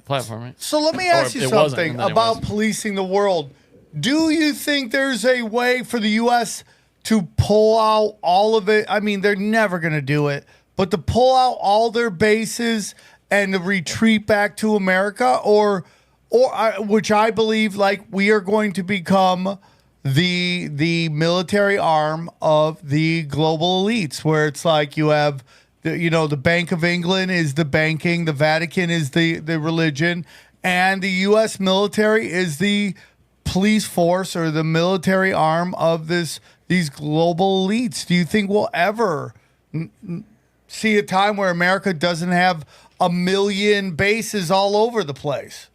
platform, right? So let me ask you it wasn't, something and then it about was. policing the world. Do you think there's a way for the U.S. to pull out all of it? I mean, they're never going to do it, but to pull out all their bases and to retreat back to America, or which I believe, like, we are going to become the military arm of the global elites, where it's like you have the Bank of England is the banking, the Vatican is the religion, and the U.S. military is the police force or the military arm of these global elites. Do you think we'll ever see a time where America doesn't have a million bases all over the place?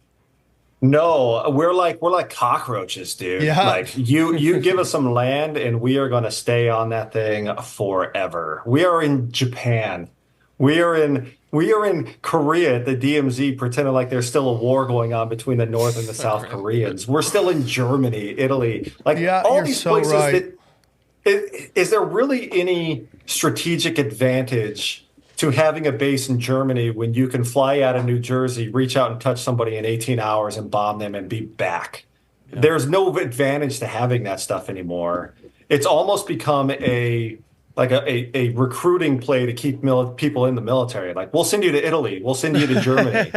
No, we're like cockroaches, dude. Yeah. Like you give us some land and we are going to stay on that thing forever. We are in Japan. We are in Korea at the DMZ, pretending like there's still a war going on between the North and the South Koreans. We're still in Germany, Italy, like all you're these so places. right. Is there really any strategic advantage to having a base in Germany when you can fly out of New Jersey, reach out and touch somebody in 18 hours and bomb them and be back? Yeah. There's no advantage to having that stuff anymore. It's almost become a recruiting play to keep people in the military. Like, we'll send you to Italy, we'll send you to Germany,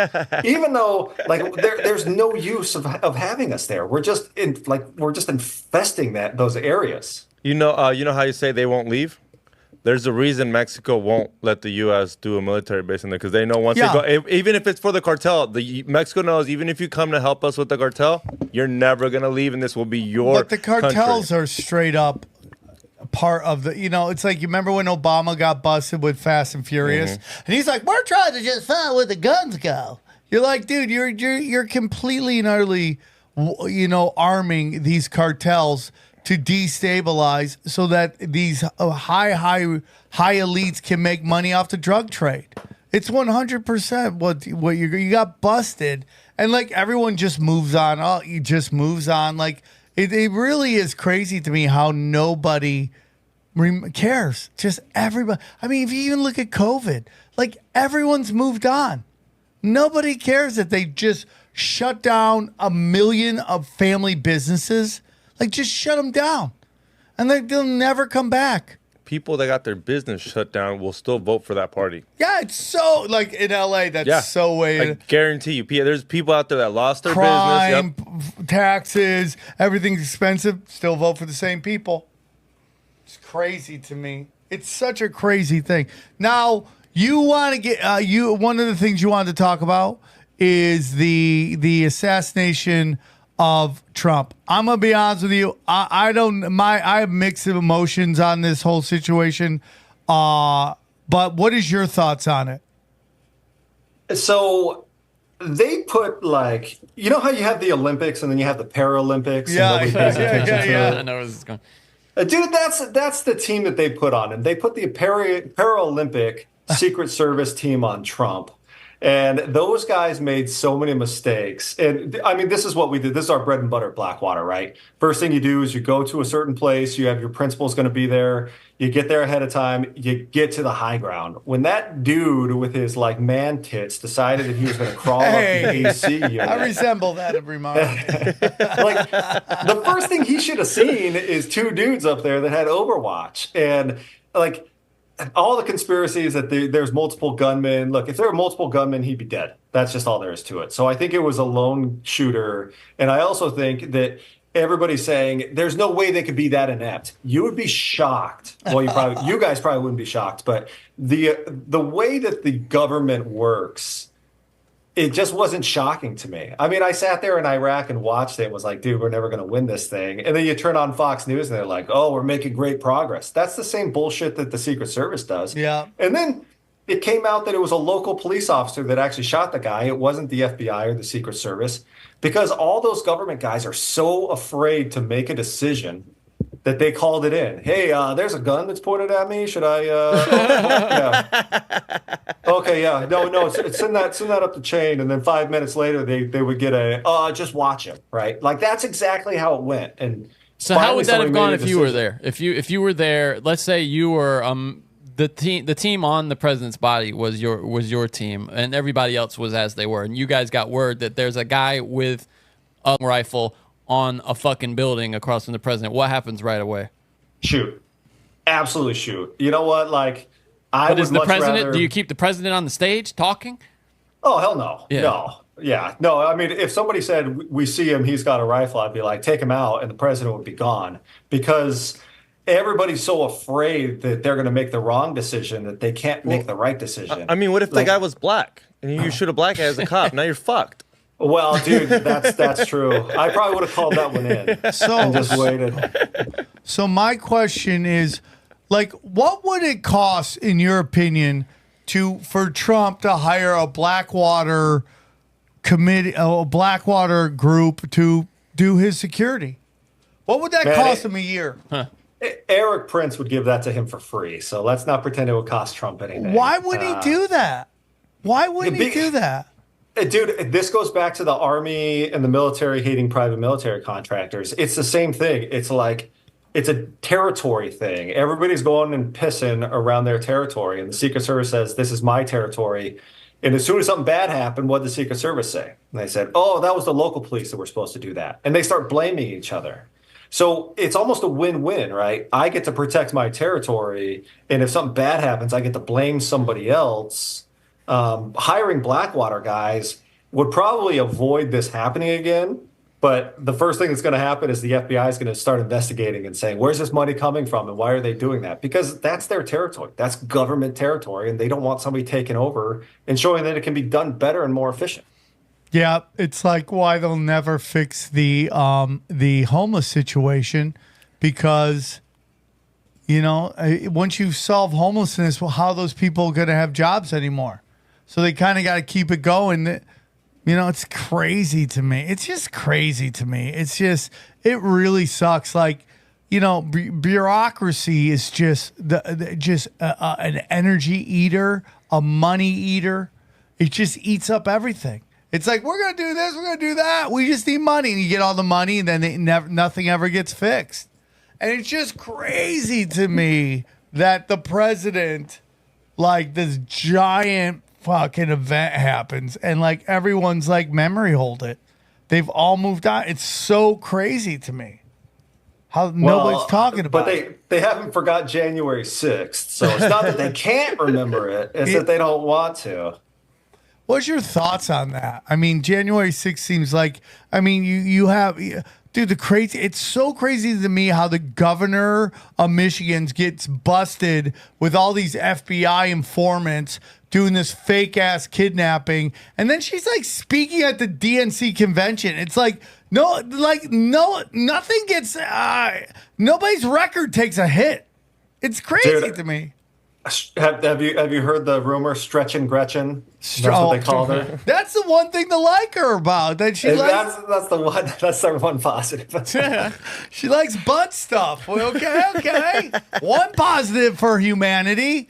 even though like there's no use of having us there. We're just infesting those areas. You know how you say they won't leave? There's a reason Mexico won't let the U.S. do a military base in there, because they know once they go, even if it's for the cartel, Mexico knows even if you come to help us with the cartel, you're never going to leave, and this will be your But the cartels country. are straight up part of the, it's like, you remember when Obama got busted with Fast and Furious? Mm-hmm. And he's like, we're trying to just find where the guns go. You're like, dude, you're completely and utterly, arming these cartels to destabilize so that these high elites can make money off the drug trade. It's 100% what you got busted, and like everyone just moves on. Oh, he just moves on. Like it really is crazy to me how nobody cares. Just everybody. I mean, if you even look at COVID, like everyone's moved on. Nobody cares that they just shut down 1 million of family businesses. Like, just shut them down, and they'll never come back. People that got their business shut down will still vote for that party. Yeah, it's so, like, in L.A., that's so way. I guarantee you. There's people out there that lost their crime, business. Yep. Taxes, everything's expensive, still vote for the same people. It's crazy to me. It's such a crazy thing. Now, you want to get, one of the things you wanted to talk about is the assassination of Trump. I'm gonna be honest with you. I have mixed emotions on this whole situation. But what is your thoughts on it? So they put, like, you know how you have the Olympics and then you have the Paralympics? Yeah. I know where this is going. Dude, that's the team that they put on, and they put the Paralympic Secret Service team on Trump. And those guys made so many mistakes. And I mean, this is what we did. This is our bread and butter at Blackwater, right? First thing you do is you go to a certain place. You have your principal's going to be there. You get there ahead of time. You get to the high ground. When that dude with his like man tits decided that he was going to crawl up the AC unit. I resemble that remark. Like, the first thing he should have seen is two dudes up there that had Overwatch. And like, all the conspiracies that there's multiple gunmen. Look, if there were multiple gunmen, he'd be dead. That's just all there is to it. So I think it was a lone shooter. And I also think that everybody's saying there's no way they could be that inept. You would be shocked. Well, you guys probably wouldn't be shocked. But the way that the government works, it just wasn't shocking to me. I mean, I sat there in Iraq and watched it and was like, dude, we're never going to win this thing. And then you turn on Fox News and they're like, oh, we're making great progress. That's the same bullshit that the Secret Service does. Yeah. And then it came out that it was a local police officer that actually shot the guy. It wasn't the FBI or the Secret Service, because all those government guys are so afraid to make a decision that they called it in. Hey, there's a gun that's pointed at me. Should I? Yeah. Okay, yeah. No. Send that up the chain, and then 5 minutes later, they would get just watch him, right? Like, that's exactly how it went. And so how would that have gone if you were there? If you were there, let's say you were the team on the president's body was your team, and everybody else was as they were. And you guys got word that there's a guy with a rifle on a fucking building across from the president. What happens right away? Shoot. Absolutely shoot. You know what? Like, I But would is the much president? rather... Do you keep the president on the stage talking? Oh, hell no. Yeah. No. Yeah. No, I mean, if somebody said, we see him, he's got a rifle, I'd be like, take him out, and the president would be gone. Because everybody's so afraid that they're going to make the wrong decision that they can't make the right decision. I mean, what if the guy was black and you shoot a black guy as a cop? Now you're fucked. Well, dude, that's true. I probably would have called that one in and just waited. So my question is, like, what would it cost, in your opinion, for Trump to hire a Blackwater committee, a Blackwater group to do his security? What would that cost him a year? Eric Prince would give that to him for free. So let's not pretend it would cost Trump anything. Why would he do that? Why wouldn't he do that? Dude, this goes back to the Army and the military hating private military contractors. It's the same thing. It's like, it's a territory thing. Everybody's going and pissing around their territory. And the Secret Service says, this is my territory. And as soon as something bad happened, what did the Secret Service say? And they said, oh, that was the local police that were supposed to do that. And they start blaming each other. So it's almost a win-win, right? I get to protect my territory. And if something bad happens, I get to blame somebody else. Hiring Blackwater guys would probably avoid this happening again. But the first thing that's going to happen is the FBI is going to start investigating and saying, where's this money coming from and why are they doing that? Because that's their territory. That's government territory. And they don't want somebody taking over and showing that it can be done better and more efficient. Yeah, it's like why they'll never fix the homeless situation, because, you know, once you solve homelessness, well, how are those people going to have jobs anymore? So they kind of got to keep it going. You know, it's crazy to me. It's just crazy to me. It's just, it really sucks. Like, you know, bureaucracy is just an energy eater, a money eater. It just eats up everything. It's like, we're going to do this, we're going to do that. We just need money. And you get all the money, and then nothing ever gets fixed. And it's just crazy to me that the president, like, this giant fucking event happens and like everyone's like memory hold it. They've all moved on. It's so crazy to me how nobody's talking about it. But they haven't forgot January 6th. So it's not that they can't remember it. It's that they don't want to. What's your thoughts on that? I mean, January 6th seems like, I mean, you have, dude, it's so crazy to me how the governor of Michigan gets busted with all these FBI informants doing this fake ass kidnapping. And then she's like speaking at the DNC convention. It's like, nothing gets, nobody's record takes a hit. It's crazy to me. Have you heard the rumor, Stretchin' Gretchen? That's what they call her. That's the one thing to like her about. That she likes. That's the one. That's the one positive. She likes butt stuff. Well, okay. One positive for humanity.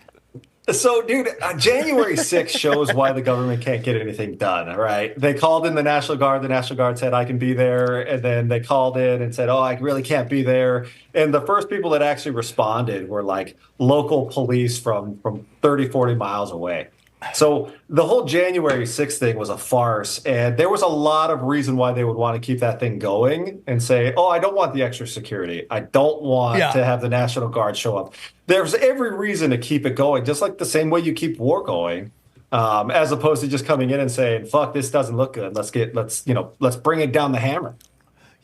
So, dude, January 6th shows why the government can't get anything done, right? They called in the National Guard. The National Guard said, I can be there. And then they called in and said, oh, I really can't be there. And the first people that actually responded were like local police from 30, 40 miles away. So the whole January 6th thing was a farce. And there was a lot of reason why they would want to keep that thing going and say, oh, I don't want the extra security. I don't want to have the National Guard show up. There's every reason to keep it going, just like the same way you keep war going, as opposed to just coming in and saying, fuck, this doesn't look good. Let's bring it down the hammer.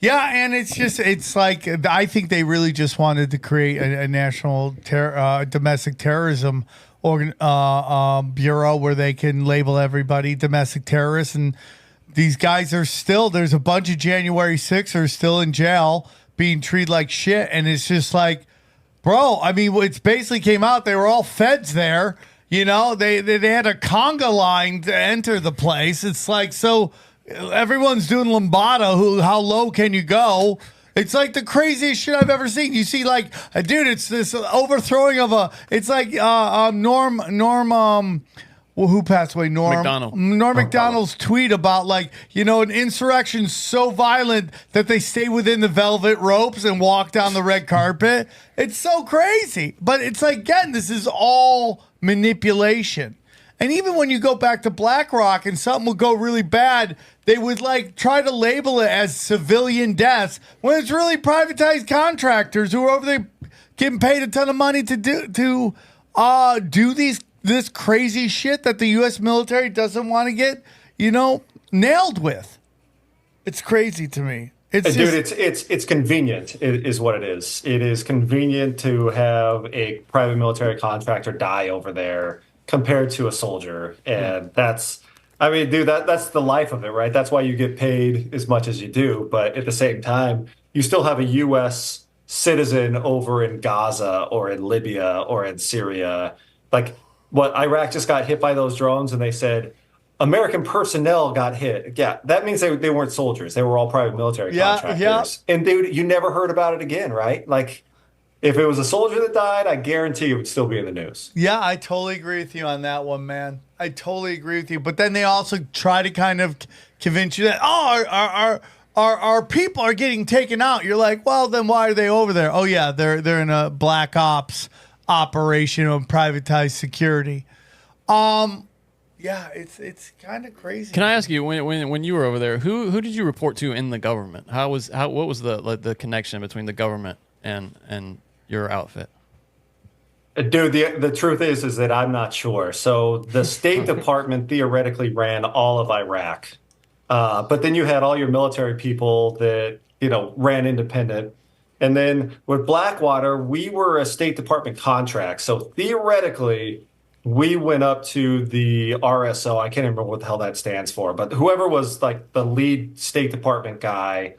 Yeah, and it's like, I think they really just wanted to create a national domestic terrorism bureau where they can label everybody domestic terrorists. And these guys are still, there's a bunch of January 6ers still in jail being treated like shit. And it's just like, bro, I mean, it's basically came out, they were all feds there. You know, they had a conga line to enter the place. It's like, so everyone's doing lambada. How low can you go? It's like the craziest shit I've ever seen. You see, like, dude, it's this overthrowing of it's like Norm Well, who passed away? Norm Macdonald. Macdonald's tweet about an insurrection so violent that they stay within the velvet ropes and walk down the red carpet. It's so crazy. But it's like, again, this is all manipulation. And even when you go back to BlackRock and something would go really bad, they would try to label it as civilian deaths when it's really privatized contractors who are over there getting paid a ton of money to do this crazy shit that the U.S. military doesn't want to get, nailed with. It's crazy to me. It's convenient is what it is. It is convenient to have a private military contractor die over there compared to a soldier. And that's the life of it, right? That's why you get paid as much as you do. But at the same time, you still have a U.S. citizen over in Gaza or in Libya or in Syria. Iraq just got hit by those drones, and they said American personnel got hit. Yeah, that means they weren't soldiers. They were all private military contractors. Yeah. And dude, you never heard about it again, right? If it was a soldier that died, I guarantee it would still be in the news. Yeah, I totally agree with you on that one, man. I totally agree with you. But then they also try to kind of convince you that, our people are getting taken out. You're like, well, then why are they over there? Oh, yeah, they're in a black ops operation of privatized security. Yeah, it's kind of crazy. Can I ask you, when you were over there, who did you report to in the government? What was the connection between the government and your outfit? Dude, the truth is that I'm not sure. So the State Department theoretically ran all of Iraq, but then you had all your military people that ran independent. And then with Blackwater, we were a State Department contract. So theoretically, we went up to the RSO. I can't remember what the hell that stands for, but whoever was the lead State Department guy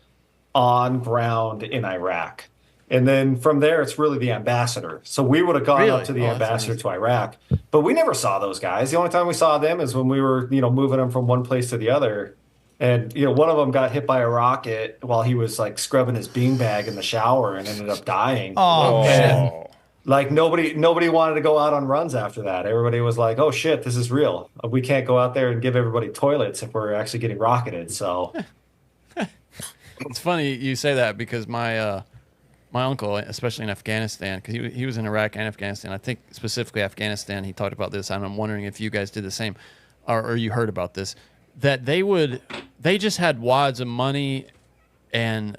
on ground in Iraq. And then from there, it's really the ambassador. So we would have gone up to the ambassador to Iraq, but we never saw those guys. The only time we saw them is when we were, moving them from one place to the other. And, one of them got hit by a rocket while he was scrubbing his beanbag in the shower and ended up dying. Oh, and, nobody wanted to go out on runs after that. Everybody was like, oh shit, this is real. We can't go out there and give everybody toilets if we're actually getting rocketed. So it's funny you say that because my uncle, especially in Afghanistan, because he was in Iraq and Afghanistan, I think specifically Afghanistan, he talked about this, and I'm wondering if you guys did the same, or you heard about this, that they just had wads of money and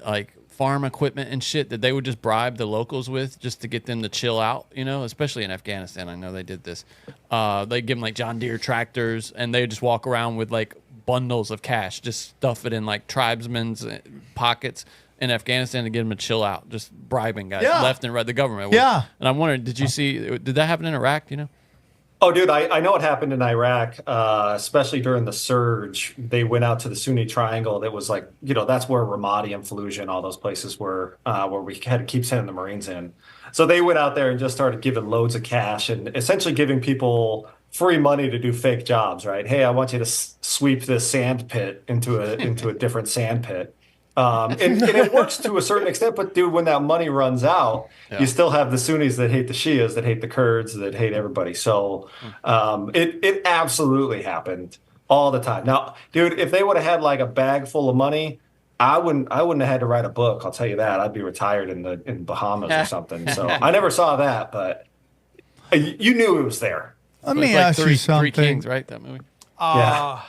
farm equipment and shit that they would just bribe the locals with just to get them to chill out, especially in Afghanistan. I know they did this. They give them John Deere tractors, and they just walk around with bundles of cash, just stuff it in tribesmen's pockets in Afghanistan to get them to chill out, just bribing guys left and right. The government. Yeah. And I'm wondering, did that happen in Iraq? Oh, dude, I know what happened in Iraq, especially during the surge. They went out to the Sunni Triangle. That was that's where Ramadi and Fallujah and all those places were, where we had to keep sending the Marines in. So they went out there and just started giving loads of cash and essentially giving people free money to do fake jobs, right? Hey, I want you to sweep this sand pit into a different sand pit. And it works to a certain extent, but dude, when that money runs out, you still have the Sunnis that hate the Shias, that hate the Kurds, that hate everybody. So it absolutely happened all the time. Now, dude, if they would have had a bag full of money, I wouldn't have had to write a book. I'll tell you that. I'd be retired in Bahamas or something. So I never saw that, but you knew it was there. Let me ask you something. Three Kings, right? That movie. Yeah.